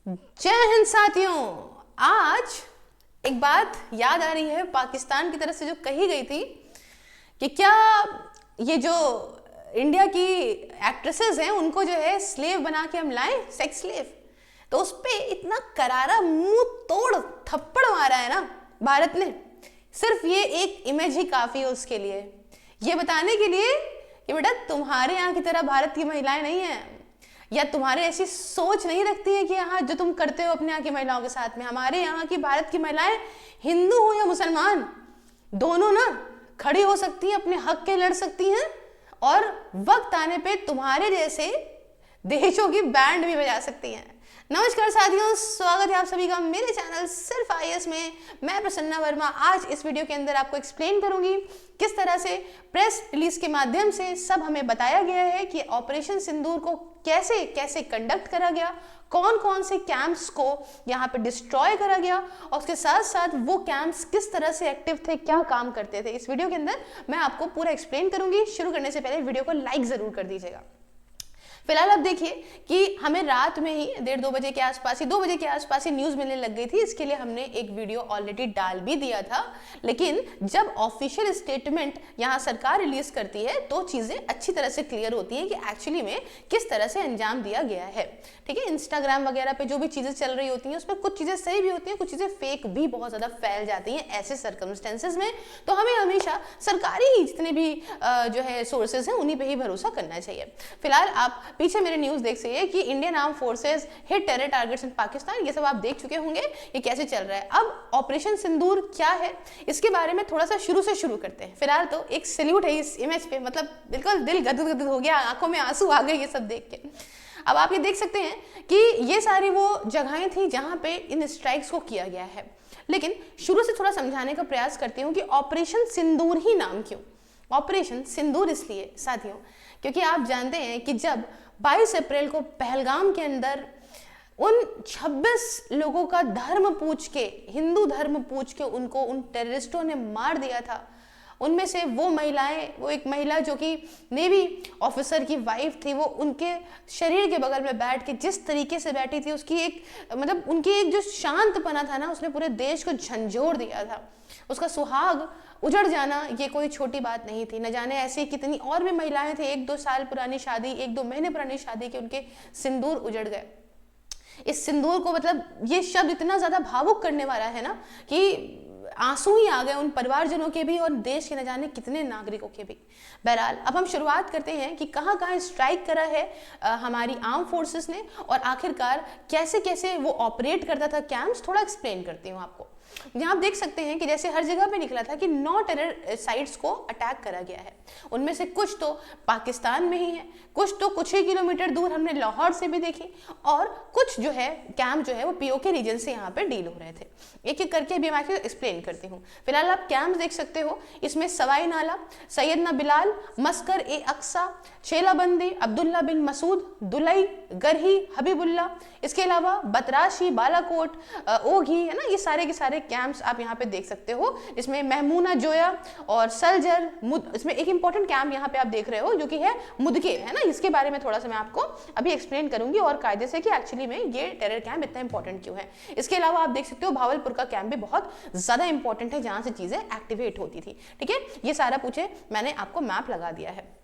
जय हिंद साथियों। आज एक बात याद आ रही है पाकिस्तान की तरफ से जो कही गई थी कि क्या ये जो इंडिया की एक्ट्रेसेस हैं उनको जो है स्लेव बना के हम लाएं, सेक्स स्लेव। तो उस पे इतना करारा मुंह तोड़ थप्पड़ मारा है ना भारत ने। सिर्फ ये एक इमेज ही काफी है उसके लिए, ये बताने के लिए कि बेटा तुम्हारे यहाँ की तरह भारत की महिलाएं नहीं है, या तुम्हारे ऐसी सोच नहीं रखती है कि यहाँ जो तुम करते हो अपने यहाँ की महिलाओं के साथ में। हमारे यहाँ की भारत की महिलाएं हिंदू हो या मुसलमान दोनों ना खड़ी हो सकती हैं, अपने हक के लड़ सकती हैं और वक्त आने पे तुम्हारे जैसे देशों की बैंड भी बजा सकती हैं। नमस्कार साथियों, स्वागत है आप सभी का मेरे चैनल सिर्फ आईएएस में। मैं प्रसन्ना वर्मा आज इस वीडियो के अंदर आपको एक्सप्लेन करूंगी किस तरह से प्रेस रिलीज के माध्यम से सब हमें बताया गया है कि ऑपरेशन सिंदूर को कैसे कैसे कंडक्ट करा गया, कौन कौन से कैंप्स को यहाँ पे डिस्ट्रॉय करा गया और उसके साथ साथ वो कैंप्स किस तरह से एक्टिव थे, क्या काम करते थे। इस वीडियो के अंदर मैं आपको पूरा एक्सप्लेन करूंगी। शुरू करने से पहले वीडियो को लाइक जरूर कर दीजिएगा। फिलहाल अब देखिए कि हमें रात में ही 1:30-2 बजे के आसपास ही 2 बजे के आसपास ही न्यूज़ मिलने लग गई थी। इसके लिए हमने एक वीडियो ऑलरेडी डाल भी दिया था, लेकिन जब ऑफिशियल स्टेटमेंट यहाँ सरकार रिलीज करती है तो चीज़ें अच्छी तरह से क्लियर होती हैं कि एक्चुअली में किस तरह से अंजाम दिया गया है। ठीक है, इंस्टाग्राम वगैरह पे जो भी चीज़ें चल रही होती हैं उसमें कुछ चीज़ें सही भी होती हैं, कुछ चीज़ें फेक भी बहुत ज़्यादा फैल जाती हैं ऐसे सर्कमस्टेंसेज में। तो हमें हमेशा सरकारी ही जितने भी जो है सोर्सेज हैं उन्हीं पर ही भरोसा करना चाहिए। फिलहाल आप पीछे मेरे न्यूज़ देख सकते हैं कि Indian arm forces hit terror targets इन पाकिस्तान, ये सब आप देख चुके होंगे ये कैसे चल रहा है। अब ऑपरेशन सिंदूर क्या है इसके बारे में थोड़ा सा शुरू से शुरू करते हैं। फिलहाल तो एक सैल्यूट है इस इमेज पे, मतलब बिल्कुल दिल गदगद गदगद हो गया, आंखों में आंसू आ गए ये सब देख के। अब आप ये देख सकते हैं कि ये सारी वो जगहें थी जहां पे इन स्ट्राइक्स को किया गया है, लेकिन शुरू से थोड़ा समझाने का प्रयास करती हूँ कि ऑपरेशन सिंदूर ही नाम क्यों। ऑपरेशन सिंदूर इसलिए साथियों क्योंकि आप जानते हैं कि जब 22 अप्रैल को पहलगाम के अंदर उन 26 लोगों का धर्म पूछ के, हिंदू धर्म पूछ के उनको उन टेररिस्टों ने मार दिया था। उनमें से वो महिलाएं, वो एक महिला जो कि नेवी ऑफिसर की वाइफ थी, वो उनके शरीर के बगल में बैठ के जिस तरीके से बैठी थी उसकी एक मतलब उनकी एक जो शांतपना था ना उसने पूरे देश को झंझोर दिया था। उसका सुहाग उजड़ जाना ये कोई छोटी बात नहीं थी। न जाने ऐसी कितनी और भी महिलाएं थी, 1-2 साल पुरानी शादी, 1-2 महीने पुरानी शादी के उनके सिंदूर उजड़ गए। इस सिंदूर को मतलब ये शब्द इतना ज्यादा भावुक करने वाला है ना कि आंसू ही आ गए उन परिवारजनों के भी और देश के न जाने कितने नागरिकों के भी। बहरहाल अब हम शुरुआत करते हैं कि कहाँ कहाँ स्ट्राइक करा है हमारी आर्म फोर्सेस ने और आखिरकार कैसे कैसे वो ऑपरेट करता था कैंप्स। थोड़ा एक्सप्लेन करती हूँ आपको। यहाँ आप देख सकते हैं कि जैसे हर जगह पे निकला था कि 9 टेरर साइट्स को अटैक करा गया है। उनमें से कुछ तो पाकिस्तान में ही है, कुछ ही किलोमीटर दूर हमने लाहौर से भी देखी, और कुछ जो है कैंप जो है वो पीओके रीजन से यहाँ पे डील हो रहे थे। एक एक करके अभी मैं आपको एक्सप्लेन करती हूँ। फिलहाल आप कैंप देख सकते हो, इसमें सवाई नाला, सैयदना बिलाल, मस्कर ए अक्सा, छेलाबंदी, अब्दुल्ला बिन मसूद, दुलई, गरही, हबीबुल्ला, इसके अलावा बतराशी, बालाकोट, ओघी, है ना, ये सारे के सारे कैंप्स आप यहाँ पे देख सकते हो। इसमें महमूना जोया और सलजर, इसमें एक इंपॉर्टेंट कैंप यहाँ पे आप देख रहे हो जो कि है मुदके, है ना, इसके बारे में थोड़ा सा मैं आपको अभी एक्सप्लेन करूंगी और कायदे से कि एक्चुअली में ये टेरर कैंप इतना इंपॉर्टेंट क्यों है। इसके अलावा आप देख सकते हो भावलपुर का कैंप भी बहुत ज्यादा इंपॉर्टेंट है जहां से चीजें एक्टिवेट होती थी। ठीक है, ये सारा पूछे मैंने आपको मैप लगा दिया है।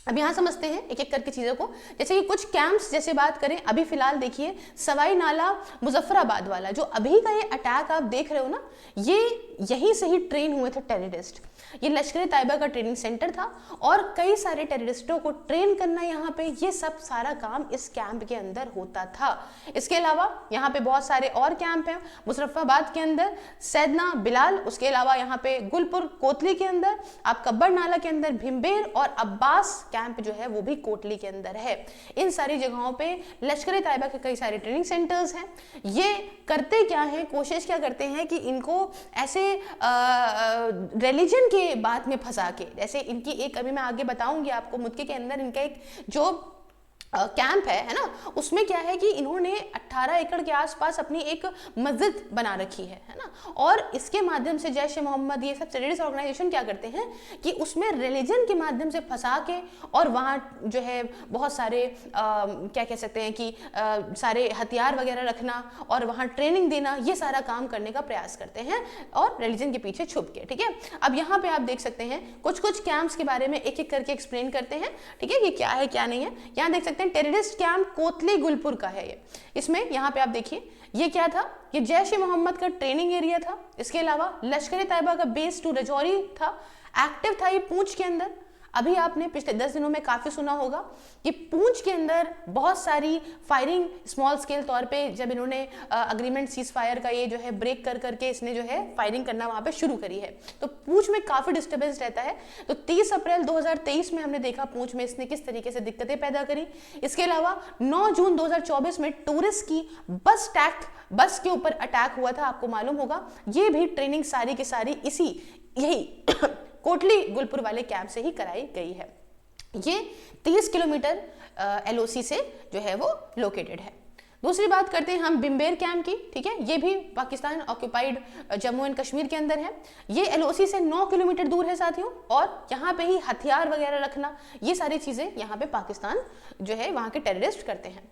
अब यहाँ समझते हैं एक एक करके चीज़ों को। जैसे कि कुछ कैंप्स जैसे बात करें, अभी फिलहाल देखिए सवाई नाला मुजफ्फराबाद वाला जो अभी का ये अटैक आप देख रहे हो ना, ये यहीं से ही ट्रेन हुए थे टेररिस्ट। ये लश्कर तैयबा का ट्रेनिंग सेंटर था और कई सारे टेररिस्टों को ट्रेन करना यहाँ पे, ये सब सारा काम इस कैंप के अंदर होता था। इसके अलावा यहाँ पे बहुत सारे और कैंप हैं। मुजफ्फराबाद के अंदर सैदना बिलाल, उसके अलावा यहाँ पे गुलपुर कोतली के अंदर, आप कब्बर नाला के अंदर भीमबेर और अब्बास कैंप जो है वो भी कोटली के अंदर है। इन सारी जगहों पे लश्कर तैयबा के कई सारे ट्रेनिंग सेंटर्स हैं। ये करते क्या है, कोशिश क्या करते हैं कि इनको ऐसे रिलीजन के बात में फंसा के, जैसे इनकी एक अभी मैं आगे बताऊंगी आपको, मुदके के अंदर इनका एक जो कैंप है ना, उसमें क्या है कि इन्होंने 18 एकड़ के आसपास अपनी एक मस्जिद बना रखी है ना। और इसके माध्यम से जैश ए मोहम्मद ये सब टेररिस्ट ऑर्गेनाइजेशन क्या करते हैं कि उसमें रिलीजन के माध्यम से फंसा के और वहाँ जो है बहुत सारे क्या कह सकते हैं कि सारे हथियार वगैरह रखना और वहाँ ट्रेनिंग देना, ये सारा काम करने का प्रयास करते हैं और रिलीजन के पीछे छुप के। ठीक है, अब यहाँ पे आप देख सकते हैं कुछ कुछ कैंप्स के बारे में एक एक करके एक्सप्लेन करते हैं। ठीक है, ये क्या है क्या नहीं है। यहाँ देख सकते हैं टेररिस्ट कैंप कोतली गुलपुर का है ये। इसमें यहाँ पे आप देखिए ये क्या था, ये जैश ए मोहम्मद का ट्रेनिंग एरिया था। इसके अलावा लश्कर ए तैयबा का बेस 2 रजौरी था, एक्टिव था ये पूंछ के अंदर। अभी आपने पिछले 10 दिनों में काफी सुना होगा कि पूंछ के अंदर बहुत सारी फायरिंग स्मॉल स्केल तौर पे जब इन्होंने अग्रीमेंट सीज फायर का ये जो है ब्रेक कर करके इसने जो है फायरिंग करना वहां पे शुरू करी है, तो पूंछ में काफी डिस्टर्बेंस रहता है। तो 30 अप्रैल 2023 में हमने देखा पूंछ में इसने किस तरीके से दिक्कतें पैदा करी। इसके अलावा 9 जून 2024 में टूरिस्ट की बस के ऊपर अटैक हुआ था, आपको मालूम होगा। ये भी ट्रेनिंग सारी की सारी यही कोटली गुलपुर वाले कैंप से ही कराई गई है। ये 30 किलोमीटर एलओसी से जो है वो लोकेटेड है। दूसरी बात करते हैं हम बिम्बेर कैंप की। ठीक है, ये भी पाकिस्तान ऑक्यूपाइड जम्मू एंड कश्मीर के अंदर है। ये एलओसी से 9 किलोमीटर दूर है साथियों, और यहाँ पे ही हथियार वगैरह रखना, ये सारी चीजें यहाँ पे पाकिस्तान जो है वहाँ के टेररिस्ट करते हैं।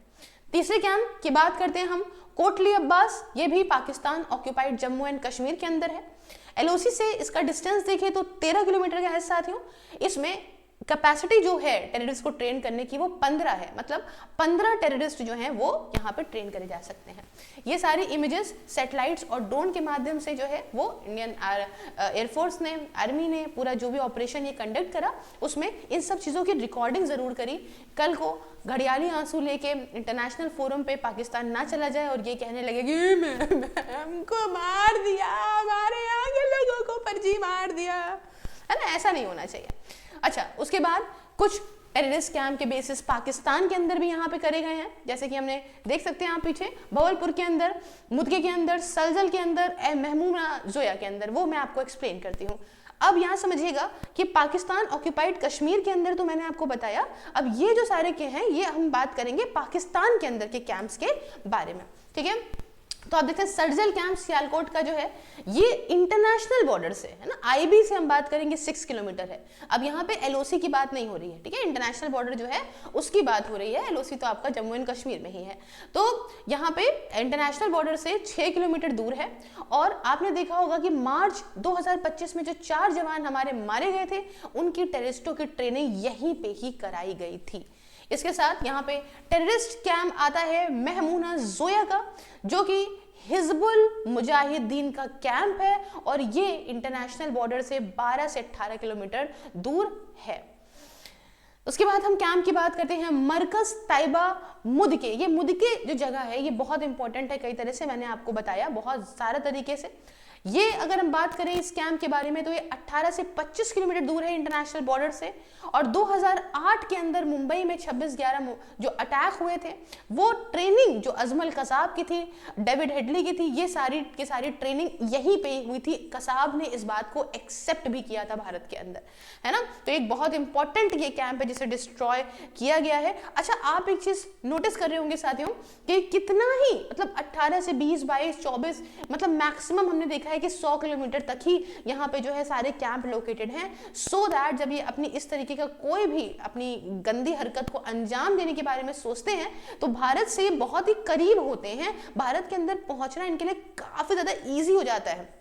तीसरे कैंप की बात करते हैं हम कोटली अब्बास। ये भी पाकिस्तान ऑक्यूपाइड जम्मू एंड कश्मीर के अंदर है। एलओसी से इसका डिस्टेंस देखिए तो 13 किलोमीटर का है साथियों। इसमें कैपेसिटी जो है टेररिस्ट को ट्रेन करने की वो 15 है, मतलब 15 टेररिस्ट जो हैं वो यहाँ पे ट्रेन करे जा सकते हैं। ये सारी इमेजेस सैटेलाइट्स और ड्रोन के माध्यम से जो है वो इंडियन एयरफोर्स ने, आर्मी ने पूरा जो भी ऑपरेशन ये कंडक्ट करा उसमें इन सब चीज़ों की रिकॉर्डिंग ज़रूर करी। कल को घड़ियाली आंसू लेके इंटरनेशनल फोरम पे पाकिस्तान ना चला जाए और ये कहने लगे कि हमको मार दिया, हमारे यहाँ के लोगों को फर्जी मार दिया, है ना। ऐसा नहीं होना चाहिए। अच्छा, उसके बाद कुछ टेररिस्ट कैंप के बेसिस पाकिस्तान के अंदर भी यहाँ पे करे गए हैं, जैसे कि हमने देख सकते हैं आप पीछे भवलपुर के अंदर, मुदके के अंदर, सलजल के अंदर, महमूना जोया के अंदर। वो मैं आपको एक्सप्लेन करती हूँ। अब यहाँ समझिएगा कि पाकिस्तान ऑक्यूपाइड कश्मीर के अंदर तो मैंने आपको बताया, अब ये जो सारे के हैं ये हम बात करेंगे पाकिस्तान के अंदर के कैंप्स के बारे में। ठीक है, तो आप देखते हैं सर्जिल कैंप सियालकोट का जो है ये इंटरनेशनल बॉर्डर से है ना, आईबी से हम बात करेंगे 6 किलोमीटर है। अब यहाँ पे एलओसी की बात नहीं हो रही है, ठीक है, इंटरनेशनल बॉर्डर जो है उसकी बात हो रही है। एलओसी तो आपका जम्मू एंड कश्मीर में ही है। तो यहाँ पे इंटरनेशनल बॉर्डर से 6 किलोमीटर दूर है। और आपने देखा होगा कि मार्च 2025 में जो 4 जवान हमारे मारे गए थे उनकी टेररिस्टों की ट्रेनिंग यहीं पे ही कराई गई थी। इसके साथ यहाँ पे टेररिस्ट कैंप आता है महमूना जोया का, जो कि हिजबुल मुजाहिदीन का कैंप है और ये इंटरनेशनल बॉर्डर से 12 से 18 किलोमीटर दूर है। उसके बाद हम कैंप की बात करते हैं मरकज तैयबा मुदके। ये मुदके जो जगह है ये बहुत इंपॉर्टेंट है, कई तरह से मैंने आपको बताया बहुत सारे तरीके से। ये अगर हम बात करें इस कैंप के बारे में तो ये 18 से 25 किलोमीटर दूर है इंटरनेशनल बॉर्डर से। और 2008 के अंदर मुंबई में 26/11 जो अटैक हुए थे वो ट्रेनिंग जो अजमल कसाब की थी, डेविड हेडली की थी, ये सारी की सारी ट्रेनिंग यहीं पे हुई थी। कसाब ने इस बात को एक्सेप्ट भी किया था भारत के अंदर, है ना। तो एक बहुत इंपॉर्टेंट ये कैंप है जिसे डिस्ट्रॉय किया गया है। अच्छा, आप एक चीज नोटिस कर रहे होंगे साथियों कि कितना ही मतलब 18 से 20, 22, 24 मतलब मैक्सिमम हमने देखा कि 100 किलोमीटर तक ही यहाँ पे जो है सारे कैंप लोकेटेड हैं, सो दैट जब ये अपनी इस तरीके का कोई भी अपनी गंदी हरकत को अंजाम देने के बारे में सोचते हैं तो भारत से बहुत ही करीब होते हैं। भारत के अंदर पहुंचना इनके लिए काफी ज्यादा इजी हो जाता है।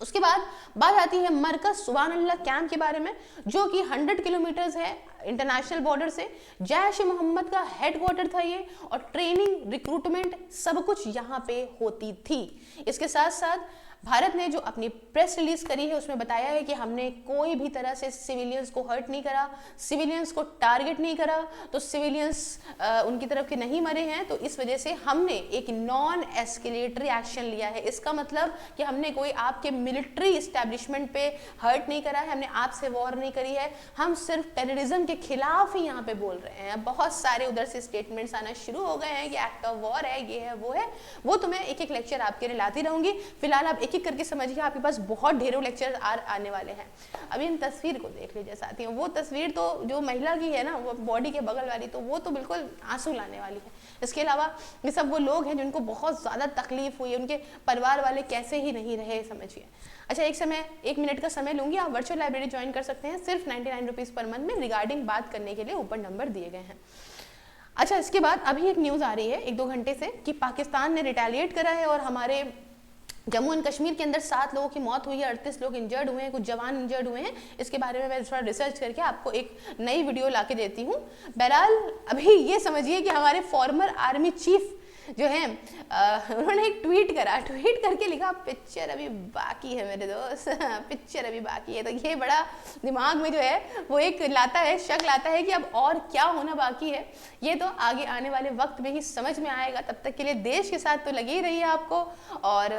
उसके बाद बात आती है मरकज सुभान अल्लाह कैंप के बारे में, जो कि 100 किलोमीटर है इंटरनेशनल बॉर्डर से। जैश ए मोहम्मद का हेडक्वार्टर था ये, और ट्रेनिंग, रिक्रूटमेंट सब कुछ यहाँ पे होती थी। इसके साथ साथ भारत ने जो अपनी प्रेस रिलीज करी है उसमें बताया है कि हमने कोई भी तरह से सिविलियंस को हर्ट नहीं करा, सिविलियंस को टारगेट नहीं करा, तो सिविलियंस उनकी तरफ के नहीं मरे हैं, तो इस वजह से हमने एक नॉन एस्केलेटरी एक्शन लिया है। इसका मतलब कि हमने कोई आपके मिलिट्री इस्टेब्लिशमेंट पे हर्ट नहीं करा है, हमने आपसे वॉर नहीं करी है, हम सिर्फ टेररिज्म के खिलाफ ही यहाँ पे बोल रहे हैं। बहुत सारे उधर से स्टेटमेंट्स आना शुरू हो गए हैं कि एक्ट ऑफ वॉर है, ये है, वो है, वो तो मैं एक एक लेक्चर आपके लिए लाती रहूंगी। फिलहाल आप एक एक करके समझिए, आपके पास बहुत ढेरों लेक्चर आने वाले हैं। अब इन तस्वीर को देख लीजिए साथियों, वो तस्वीर तो जो महिला की है ना, वो बॉडी के बगल वाली, तो वो तो बिल्कुल आंसू लाने वाली है। इसके अलावा ये सब वो लोग हैं जिनको बहुत ज़्यादा तकलीफ हुई, उनके परिवार वाले कैसे ही नहीं रहे, समझिए। अच्छा, 1 मिनट का समय लूँगी, आप वर्चुअल लाइब्रेरी ज्वाइन कर सकते हैं सिर्फ 99 रुपीज़ पर मंथ में, रिगार्डिंग बात करने के लिए ऊपर नंबर दिए गए हैं। अच्छा, इसके बाद अभी एक न्यूज़ आ रही है 1-2 घंटे से कि पाकिस्तान ने रिटेलिएट करा है और हमारे जम्मू एंड कश्मीर के अंदर 7 लोगों की मौत हुई है, 38 लोग इंजर्ड हुए हैं, कुछ जवान इंजर्ड हुए हैं। इसके बारे में मैं थोड़ा रिसर्च करके आपको एक नई वीडियो ला के देती हूँ। बहरहाल अभी ये समझिए कि हमारे फॉर्मर आर्मी चीफ जो है उन्होंने एक ट्वीट करके लिखा पिक्चर अभी बाकी है मेरे दोस्त, पिक्चर अभी बाकी है। तो ये बड़ा दिमाग में जो है वो एक लाता है, शक लाता है कि अब और क्या होना बाकी है। ये तो आगे आने वाले वक्त में ही समझ में आएगा। तब तक के लिए देश के साथ तो लगे ही रहिए आपको, और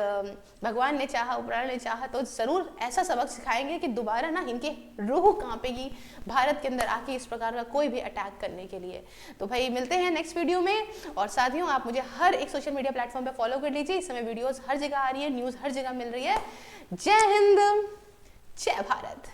भगवान ने चाहा, ऊपराला ने चाहा तो ज़रूर ऐसा सबक सिखाएंगे कि दोबारा ना इनके रूह कांपेगी भारत के अंदर आके इस प्रकार का कोई भी अटैक करने के लिए। तो भाई मिलते हैं नेक्स्ट वीडियो में, और साथियों आप मुझे हर एक सोशल मीडिया प्लेटफॉर्म पे फॉलो कर लीजिए। इस समय वीडियोस हर जगह आ रही है, न्यूज़ हर जगह मिल रही है। जय हिंद, जय भारत।